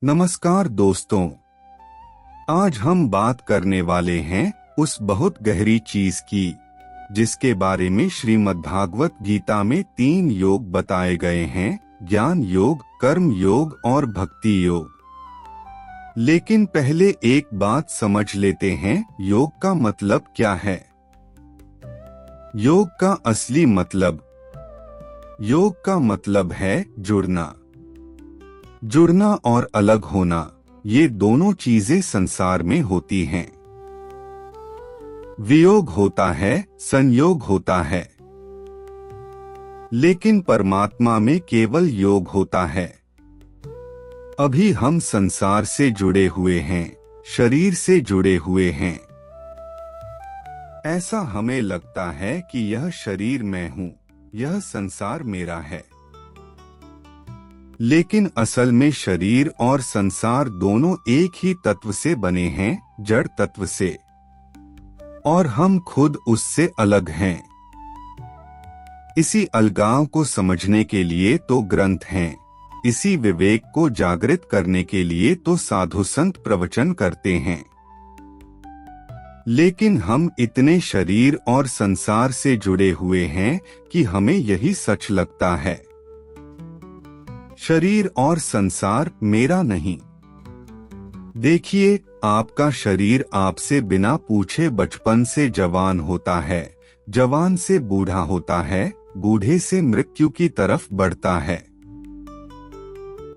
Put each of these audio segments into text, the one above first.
नमस्कार दोस्तों, आज हम बात करने वाले हैं उस बहुत गहरी चीज की जिसके बारे में श्रीमद्भागवत गीता में 3 योग बताए गए हैं, ज्ञान योग, कर्म योग और भक्ति योग। लेकिन पहले एक बात समझ लेते हैं, योग का मतलब क्या है। योग का असली मतलब, योग का मतलब है जुड़ना। जुड़ना और अलग होना, ये दोनों चीजें संसार में होती हैं। वियोग होता है, संयोग होता है, लेकिन परमात्मा में केवल योग होता है। अभी हम संसार से जुड़े हुए हैं, शरीर से जुड़े हुए हैं। ऐसा हमें लगता है कि यह शरीर मैं हूँ, यह संसार मेरा है। लेकिन असल में शरीर और संसार दोनों एक ही तत्व से बने हैं, जड़ तत्व से, और हम खुद उससे अलग हैं। इसी अलगाव को समझने के लिए तो ग्रंथ हैं, इसी विवेक को जागृत करने के लिए तो साधु संत प्रवचन करते हैं। लेकिन हम इतने शरीर और संसार से जुड़े हुए हैं कि हमें यही सच लगता है। शरीर और संसार मेरा नहीं। देखिए, आपका शरीर आपसे बिना पूछे बचपन से जवान होता है, जवान से बूढ़ा होता है, बूढ़े से मृत्यु की तरफ बढ़ता है।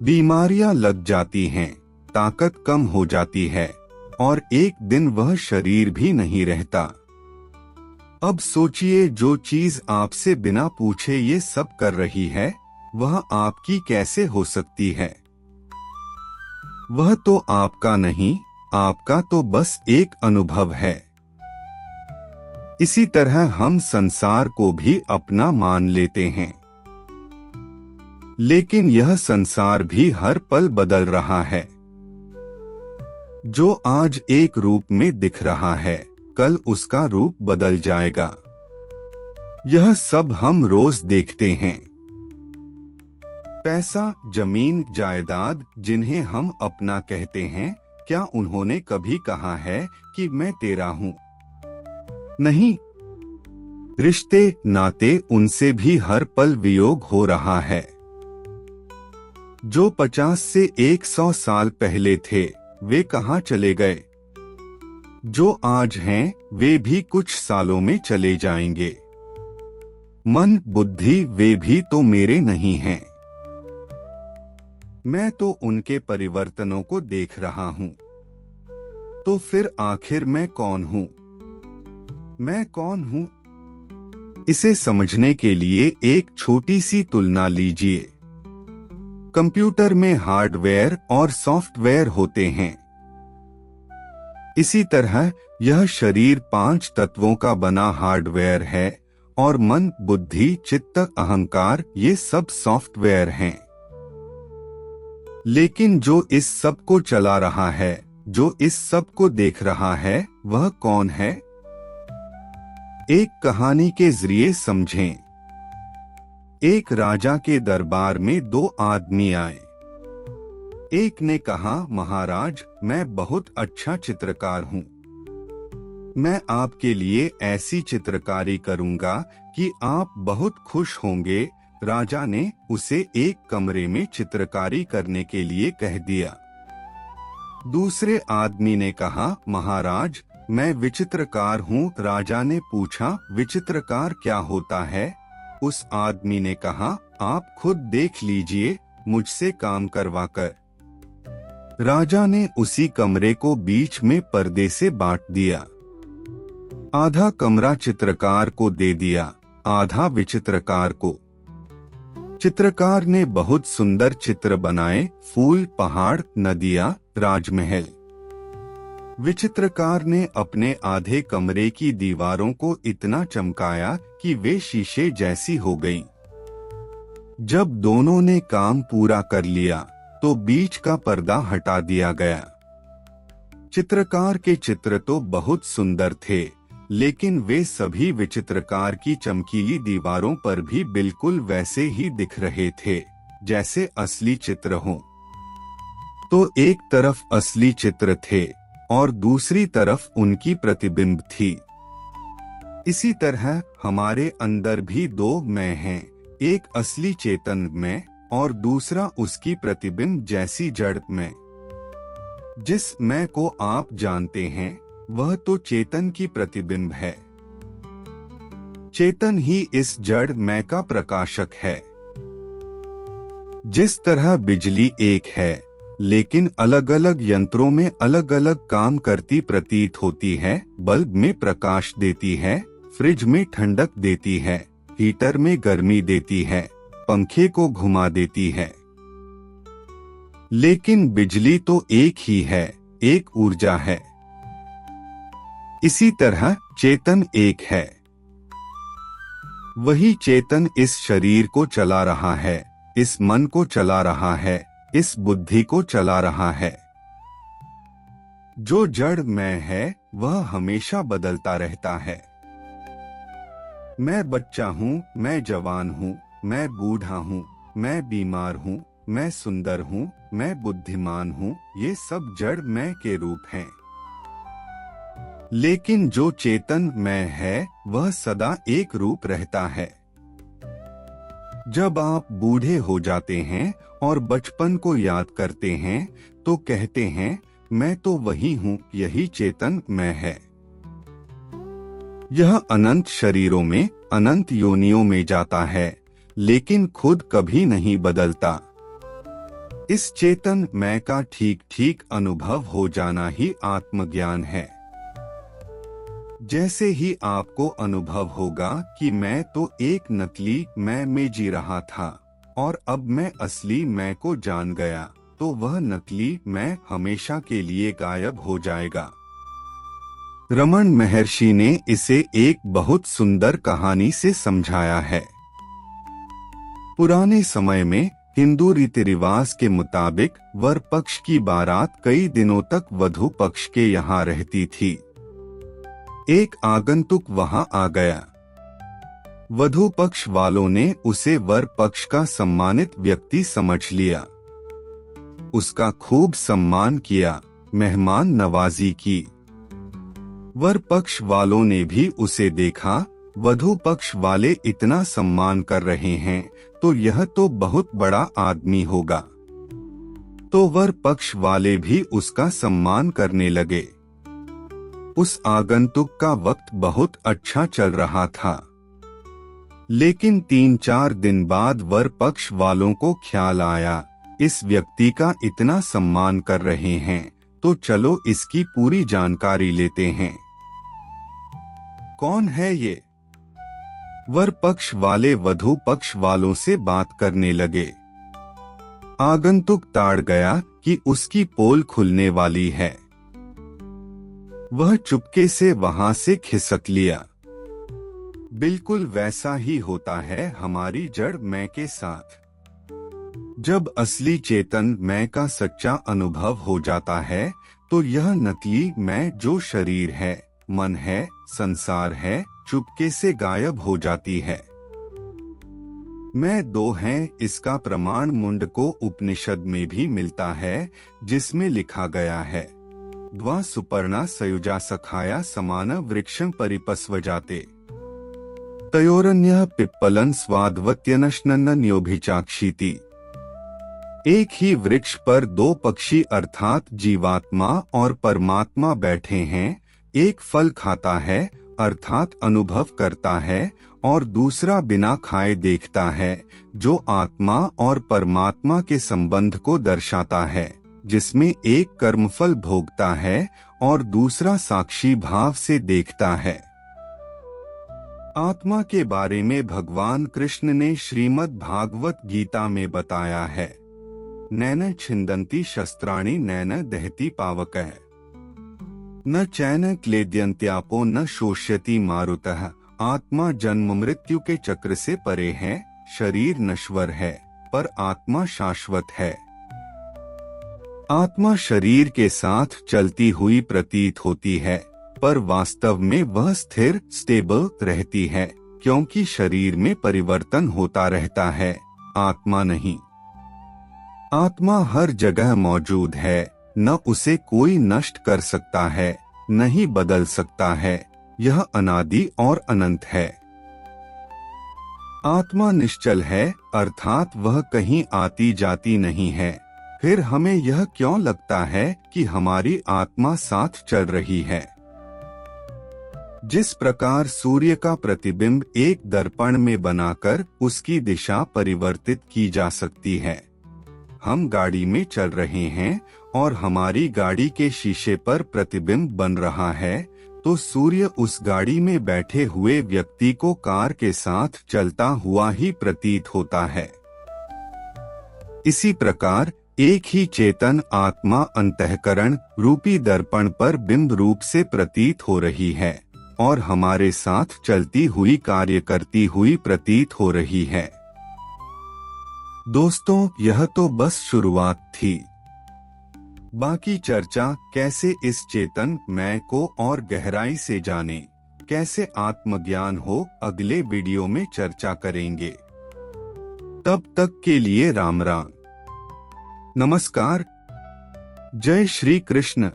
बीमारियां लग जाती हैं, ताकत कम हो जाती है और एक दिन वह शरीर भी नहीं रहता। अब सोचिए, जो चीज आपसे बिना पूछे ये सब कर रही है, वह आपकी कैसे हो सकती है। वह तो आपका नहीं, आपका तो बस एक अनुभव है। इसी तरह हम संसार को भी अपना मान लेते हैं। लेकिन यह संसार भी हर पल बदल रहा है। जो आज एक रूप में दिख रहा है, कल उसका रूप बदल जाएगा। यह सब हम रोज देखते हैं। पैसा, जमीन, जायदाद, जिन्हें हम अपना कहते हैं, क्या उन्होंने कभी कहा है कि मैं तेरा हूं? नहीं। रिश्ते, नाते, उनसे भी हर पल वियोग हो रहा है। जो 50 से 100 साल पहले थे, वे कहाँ चले गए? जो आज हैं, वे भी कुछ सालों में चले जाएंगे। मन, बुद्धि, वे भी तो मेरे नहीं हैं। मैं तो उनके परिवर्तनों को देख रहा हूँ। तो फिर आखिर मैं कौन हूँ? मैं कौन हूँ? इसे समझने के लिए एक छोटी सी तुलना लीजिए। कंप्यूटर में हार्डवेयर और सॉफ्टवेयर होते हैं। इसी तरह यह शरीर 5 तत्वों का बना हार्डवेयर है और मन, बुद्धि, चित्त, अहंकार, ये सब सॉफ्टवेयर हैं। लेकिन जो इस सब को चला रहा है, जो इस सब को देख रहा है, वह कौन है? एक कहानी के जरिए समझें। एक राजा के दरबार में 2 आदमी आए। एक ने कहा, महाराज, मैं बहुत अच्छा चित्रकार हूँ। मैं आपके लिए ऐसी चित्रकारी करूँगा कि आप बहुत खुश होंगे। राजा ने उसे एक कमरे में चित्रकारी करने के लिए कह दिया। दूसरे आदमी ने कहा, महाराज, मैं विचित्रकार हूँ। राजा ने पूछा, विचित्रकार क्या होता है? उस आदमी ने कहा, आप खुद देख लीजिए, मुझसे काम करवाकर। राजा ने उसी कमरे को बीच में पर्दे से बांट दिया। आधा कमरा चित्रकार को दे दिया, आधा विचित्रकार को। चित्रकार ने बहुत सुंदर चित्र बनाए, फूल, पहाड़, नदियाँ, राजमहल। विचित्रकार ने अपने आधे कमरे की दीवारों को इतना चमकाया कि वे शीशे जैसी हो गईं। जब दोनों ने काम पूरा कर लिया तो बीच का पर्दा हटा दिया गया। चित्रकार के चित्र तो बहुत सुंदर थे, लेकिन वे सभी विचित्रकार की चमकीली दीवारों पर भी बिल्कुल वैसे ही दिख रहे थे जैसे असली चित्र हों। तो एक तरफ असली चित्र थे और दूसरी तरफ उनकी प्रतिबिंब थी। इसी तरह हमारे अंदर भी दो मैं हैं, एक असली चेतन मैं और दूसरा उसकी प्रतिबिंब जैसी जड़ मैं। जिस मैं को आप जानते हैं वह तो चेतन की प्रतिबिंब है। चेतन ही इस जड़ मैं का प्रकाशक है। जिस तरह बिजली एक है लेकिन अलग अलग यंत्रों में अलग अलग काम करती प्रतीत होती है, बल्ब में प्रकाश देती है, फ्रिज में ठंडक देती है, हीटर में गर्मी देती है, पंखे को घुमा देती है, लेकिन बिजली तो एक ही है, एक ऊर्जा है। इसी तरह चेतन एक है। वही चेतन इस शरीर को चला रहा है, इस मन को चला रहा है, इस बुद्धि को चला रहा है। जो जड़ मैं है वह हमेशा बदलता रहता है। मैं बच्चा हूँ, मैं जवान हूँ, मैं बूढ़ा हूँ, मैं बीमार हूँ, मैं सुंदर हूँ, मैं बुद्धिमान हूँ, ये सब जड़ मैं के रूप हैं। लेकिन जो चेतन मैं है वह सदा एक रूप रहता है। जब आप बूढ़े हो जाते हैं और बचपन को याद करते हैं तो कहते हैं मैं तो वही हूँ, यही चेतन मैं है। यह अनंत शरीरों में अनंत योनियों में जाता है लेकिन खुद कभी नहीं बदलता। इस चेतन मैं का ठीक ठीक अनुभव हो जाना ही आत्मज्ञान है। जैसे ही आपको अनुभव होगा कि मैं तो एक नकली मैं में जी रहा था और अब मैं असली मैं को जान गया, तो वह नकली मैं हमेशा के लिए गायब हो जाएगा। रमन महर्षि ने इसे एक बहुत सुंदर कहानी से समझाया है। पुराने समय में हिंदू रीति रिवाज के मुताबिक वर पक्ष की बारात कई दिनों तक वधू पक्ष के यहाँ रहती थी। एक आगंतुक वहां आ गया। वधू पक्ष वालों ने उसे वर पक्ष का सम्मानित व्यक्ति समझ लिया। उसका खूब सम्मान किया, मेहमान नवाजी की। वर पक्ष वालों ने भी उसे देखा, वधू पक्ष वाले इतना सम्मान कर रहे हैं तो यह तो बहुत बड़ा आदमी होगा। तो वर पक्ष वाले भी उसका सम्मान करने लगे। उस आगंतुक का वक्त बहुत अच्छा चल रहा था, लेकिन 3-4 दिन बाद वर पक्ष वालों को ख्याल आया, इस व्यक्ति का इतना सम्मान कर रहे हैं तो चलो इसकी पूरी जानकारी लेते हैं। कौन है ये? वर पक्ष वाले वधू पक्ष वालों से बात करने लगे। आगंतुक ताड़ गया कि उसकी पोल खुलने वाली है। वह चुपके से वहां से खिसक लिया। बिल्कुल वैसा ही होता है हमारी जड़ मैं के साथ। जब असली चेतन मैं का सच्चा अनुभव हो जाता है तो यह नकली मैं जो शरीर है, मन है, संसार है, चुपके से गायब हो जाती है। मैं दो हैं, इसका प्रमाण मुंडको उपनिषद में भी मिलता है, जिसमें लिखा गया है द्वा सुपर्णा सयुजा सखाया समान वृक्षं परिपस्वजाते तयोरन्यः पिप्पलं स्वाद्वत्यनश्नन्न्योभिचाक्षीति। एक ही वृक्ष पर दो पक्षी अर्थात जीवात्मा और परमात्मा बैठे हैं। एक फल खाता है अर्थात अनुभव करता है और दूसरा बिना खाए देखता है, जो आत्मा और परमात्मा के संबंध को दर्शाता है, जिसमें एक कर्मफल भोगता है और दूसरा साक्षी भाव से देखता है। आत्मा के बारे में भगवान कृष्ण ने श्रीमद् भागवत गीता में बताया है, नैन छिन्दन्ति शस्त्राणि नैन दहति पावकः न चैन क्लेद्यन्त्यापो न शोष्यति मारुतः। आत्मा जन्म मृत्यु के चक्र से परे है। शरीर नश्वर है पर आत्मा शाश्वत है। आत्मा शरीर के साथ चलती हुई प्रतीत होती है पर वास्तव में वह स्थिर स्टेबल रहती है, क्योंकि शरीर में परिवर्तन होता रहता है, आत्मा नहीं। आत्मा हर जगह मौजूद है, न उसे कोई नष्ट कर सकता है, न ही बदल सकता है। यह अनादि और अनंत है। आत्मा निश्चल है, अर्थात वह कहीं आती जाती नहीं है। फिर हमें यह क्यों लगता है कि हमारी आत्मा साथ चल रही है? जिस प्रकार सूर्य का प्रतिबिंब एक दर्पण में बनाकर उसकी दिशा परिवर्तित की जा सकती है। हम गाड़ी में चल रहे हैं और हमारी गाड़ी के शीशे पर प्रतिबिंब बन रहा है, तो सूर्य उस गाड़ी में बैठे हुए व्यक्ति को कार के साथ चलता हुआ ही प्रतीत होता है। इसी प्रकार एक ही चेतन आत्मा अंतःकरण रूपी दर्पण पर बिंब रूप से प्रतीत हो रही है और हमारे साथ चलती हुई कार्य करती हुई प्रतीत हो रही है। दोस्तों, यह तो बस शुरुआत थी। बाकी चर्चा कैसे इस चेतन मैं को और गहराई से जाने, कैसे आत्मज्ञान हो, अगले वीडियो में चर्चा करेंगे। तब तक के लिए राम राम, नमस्कार, जय श्री कृष्ण।